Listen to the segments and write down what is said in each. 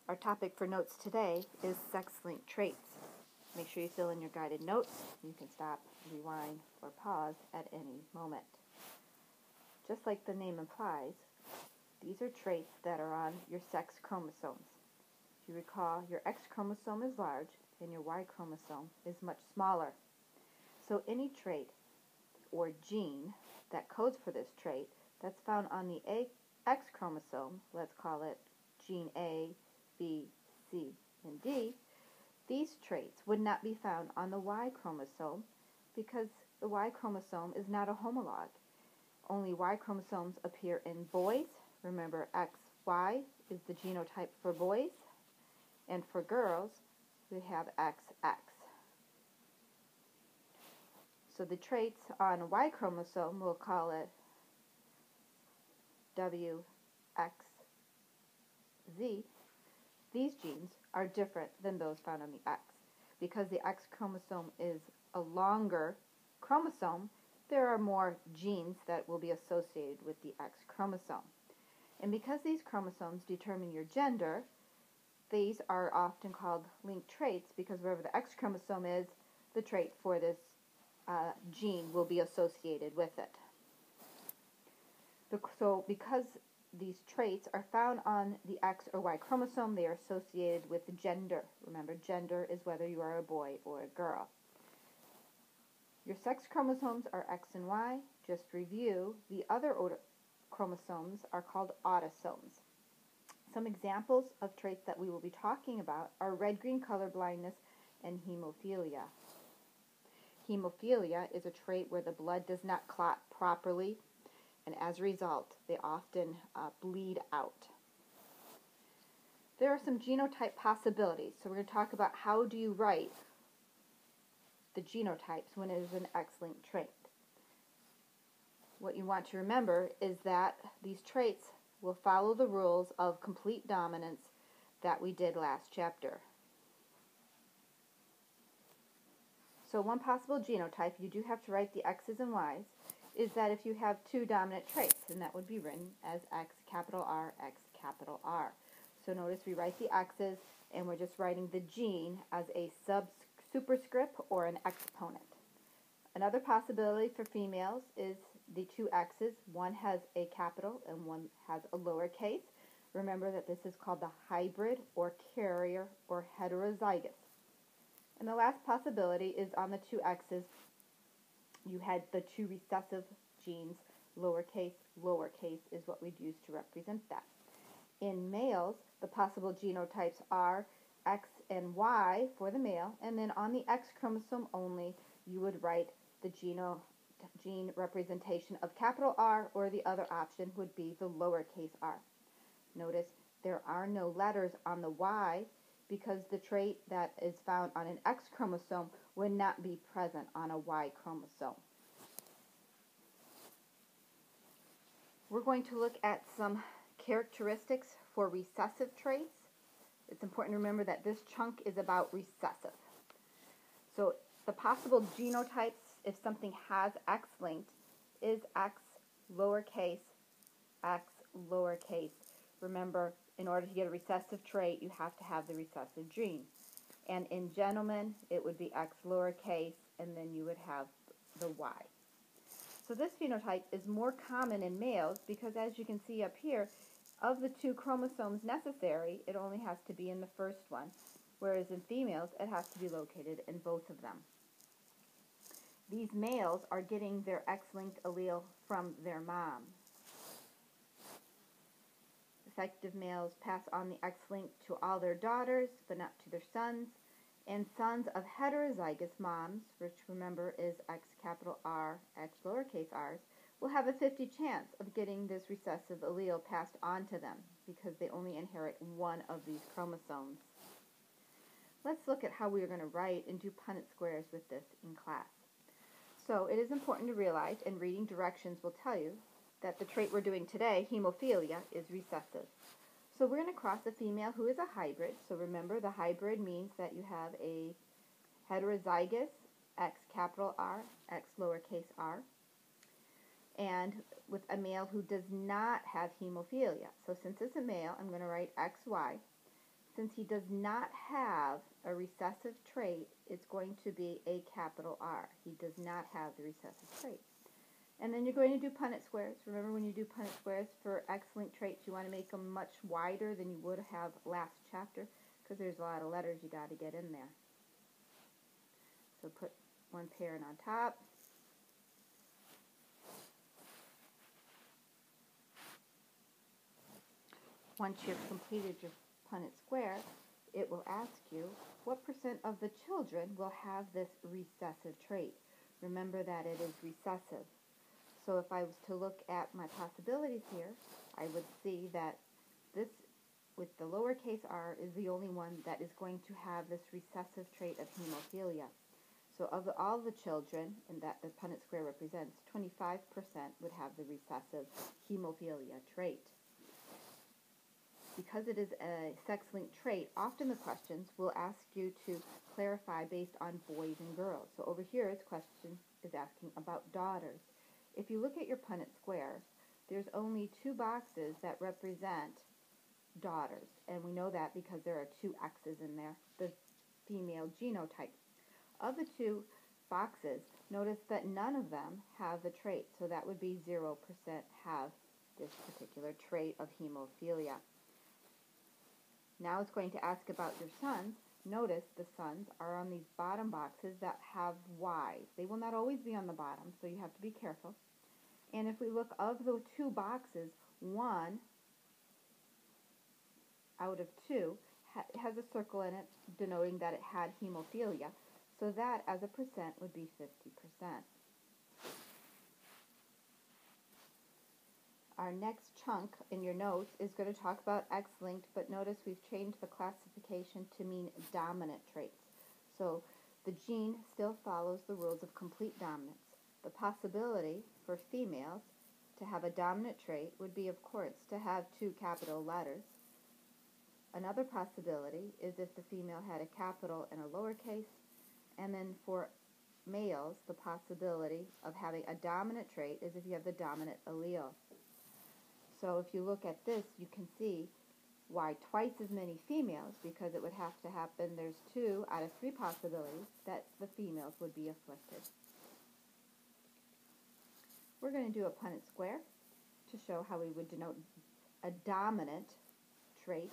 Our topic for notes today is sex-linked traits. Make sure you fill in your guided notes. You can stop, rewind, or pause at any moment. Just like the name implies, these are traits that are on your sex chromosomes. If you recall, your X chromosome is large and your Y chromosome is much smaller. So any trait or gene that codes for this trait that's found on the X chromosome, let's call it gene A, B, C, and D, these traits would not be found on the Y chromosome because the Y chromosome is not a homolog. Only Y chromosomes appear in boys. Remember, XY is the genotype for boys, and for girls, we have XX. So the traits on a Y chromosome, we'll call it WXZ. These genes are different than those found on the X. Because the X chromosome is a longer chromosome, there are more genes that will be associated with the X chromosome. And because these chromosomes determine your gender, these are often called linked traits because wherever the X chromosome is, the trait for this gene will be associated with it. So because these traits are found on the X or Y chromosome, they are associated with gender. Remember, gender is whether you are a boy or a girl. Your sex chromosomes are X and Y. Just review, the other chromosomes are called autosomes. Some examples of traits that we will be talking about are red-green color blindness and hemophilia. Hemophilia is a trait where the blood does not clot properly, and as a result, they often bleed out. There are some genotype possibilities, so we're going to talk about how do you write the genotypes when it is an X-linked trait. What you want to remember is that these traits will follow the rules of complete dominance that we did last chapter. So one possible genotype, you do have to write the X's and Y's, is that if you have two dominant traits, and that would be written as X capital R, X capital R. So notice we write the X's, and we're just writing the gene as a superscript or an exponent. Another possibility for females is the two X's. One has a capital and one has a lowercase. Remember that this is called the hybrid or carrier or heterozygous. And the last possibility is on the two X's, you had the two recessive genes, lowercase, lowercase is what we'd use to represent that. In males, the possible genotypes are X and Y for the male, and then on the X chromosome only, you would write the gene representation of capital R, or the other option would be the lowercase r. Notice there are no letters on the Y because the trait that is found on an X chromosome would not be present on a Y chromosome. We're going to look at some characteristics for recessive traits. It's important to remember that this chunk is about recessive. So the possible genotypes, if something has X linked, is X lowercase, X lowercase. Remember, in order to get a recessive trait, you have to have the recessive gene. And in gentlemen, it would be X lowercase, and then you would have the Y. So this phenotype is more common in males because, as you can see up here, of the two chromosomes necessary, it only has to be in the first one, whereas in females, it has to be located in both of them. These males are getting their X-linked allele from their mom. Effective males pass on the X-link to all their daughters, but not to their sons. And sons of heterozygous moms, which remember is X capital R, X lowercase r's, will have a 50 chance of getting this recessive allele passed on to them because they only inherit one of these chromosomes. Let's look at how we are going to write and do Punnett squares with this in class. So it is important to realize, and reading directions will tell you, that the trait we're doing today, hemophilia, is recessive. So we're going to cross a female who is a hybrid. So remember, the hybrid means that you have a heterozygous X capital R, X lowercase r, and with a male who does not have hemophilia. So since it's a male, I'm going to write XY. Since he does not have a recessive trait, it's going to be a capital R. He does not have the recessive trait. And then you're going to do Punnett squares. Remember, when you do Punnett squares for X-linked traits, you want to make them much wider than you would have last chapter, because there's a lot of letters you got to get in there. So put one parent on top. Once you've completed your Punnett square, it will ask you what % of the children will have this recessive trait. Remember that it is recessive. So if I was to look at my possibilities here, I would see that this, with the lowercase r, is the only one that is going to have this recessive trait of hemophilia. So of all the children, and that the Punnett square represents, 25% would have the recessive hemophilia trait. Because it is a sex-linked trait, often the questions will ask you to clarify based on boys and girls. So over here, its question is asking about daughters. If you look at your Punnett squares, there's only 2 boxes that represent daughters. And we know that because there are 2 X's in there, the female genotype. Of the 2 boxes, notice that none of them have the trait. So that would be 0% have this particular trait of hemophilia. Now it's going to ask about your sons. Notice the sons are on these bottom boxes that have Y's. They will not always be on the bottom, so you have to be careful. And if we look of the 2 boxes, 1 out of 2 has a circle in it denoting that it had hemophilia. So that, as a percent, would be 50%. Our next chunk in your notes is going to talk about X-linked, but notice we've changed the classification to mean dominant traits. So the gene still follows the rules of complete dominance. The possibility for females to have a dominant trait would be, of course, to have 2 capital letters. Another possibility is if the female had a capital and a lowercase. And then for males, the possibility of having a dominant trait is if you have the dominant allele. So if you look at this, you can see why twice as many females, because it would have to happen, there's 2 out of 3 possibilities that the females would be afflicted. We're going to do a Punnett square to show how we would denote a dominant trait.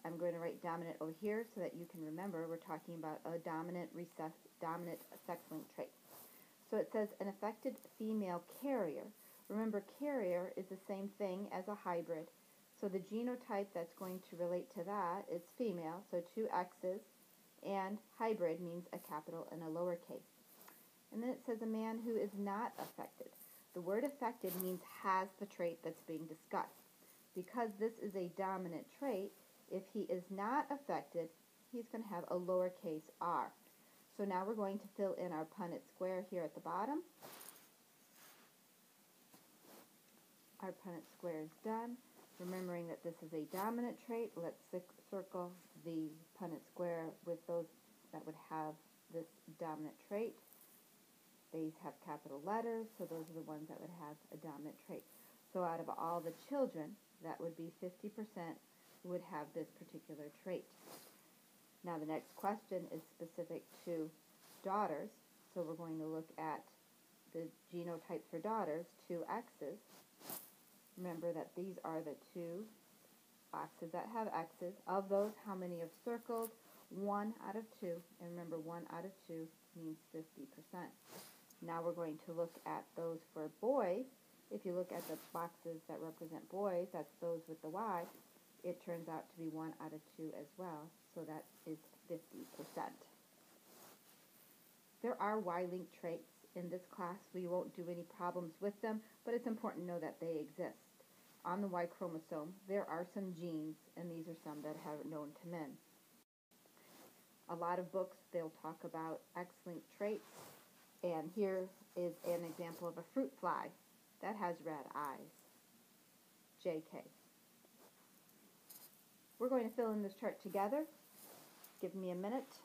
I'm going to write dominant over here so that you can remember we're talking about a dominant sex-linked trait. So it says an affected female carrier. Remember, carrier is the same thing as a hybrid. So the genotype that's going to relate to that is female, so 2 X's, and hybrid means a capital and a lowercase. And then it says a man who is not affected. The word affected means has the trait that's being discussed. Because this is a dominant trait, if he is not affected, he's going to have a lowercase r. So now we're going to fill in our Punnett square here at the bottom. Our Punnett square is done. Remembering that this is a dominant trait, let's circle the Punnett square with those that would have this dominant trait. These have capital letters, so those are the ones that would have a dominant trait. So out of all the children, that would be 50% would have this particular trait. Now the next question is specific to daughters, so we're going to look at the genotypes for daughters, 2 X's. Remember that these are the 2 boxes that have X's. Of those, how many have circled? 1 out of 2. And remember, 1 out of 2 means 50%. Now we're going to look at those for boys. If you look at the boxes that represent boys, that's those with the Y, it turns out to be 1 out of 2 as well. So that is 50%. There are Y-linked traits in this class. We won't do any problems with them, but it's important to know that they exist. On the Y chromosome, there are some genes, and these are some that are known to men. A lot of books, they'll talk about X-linked traits, and here is an example of a fruit fly that has red eyes. JK. We're going to fill in this chart together. Give me a minute.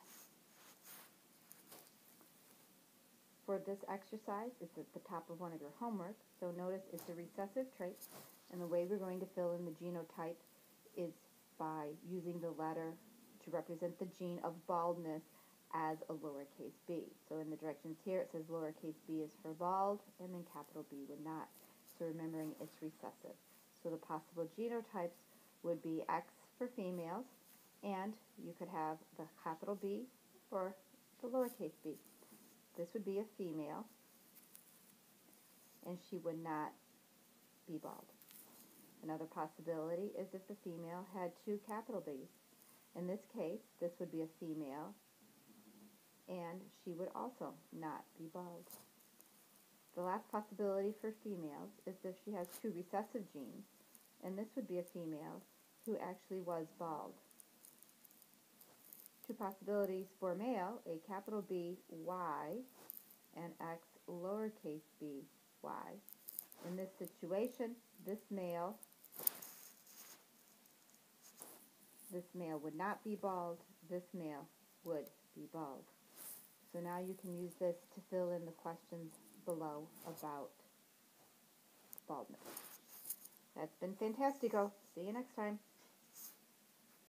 For this exercise, it's at the top of one of your homework. So notice it's a recessive trait, and the way we're going to fill in the genotype is by using the letter to represent the gene of baldness as a lowercase b. So in the directions here it says lowercase b is for bald, and then capital B would not. So remembering it's recessive. So the possible genotypes would be X for females, and you could have the capital B or the lowercase b. This would be a female, and she would not be bald. Another possibility is if the female had two capital B's. In this case, this would be a female, and she would also not be bald. The last possibility for females is if she has two recessive genes, and this would be a female who actually was bald. Two possibilities for male, a capital B, Y, and X lowercase b, Y. In this situation, this male would not be bald, this male would be bald. So now you can use this to fill in the questions below about baldness. That's been fantastico. See you next time.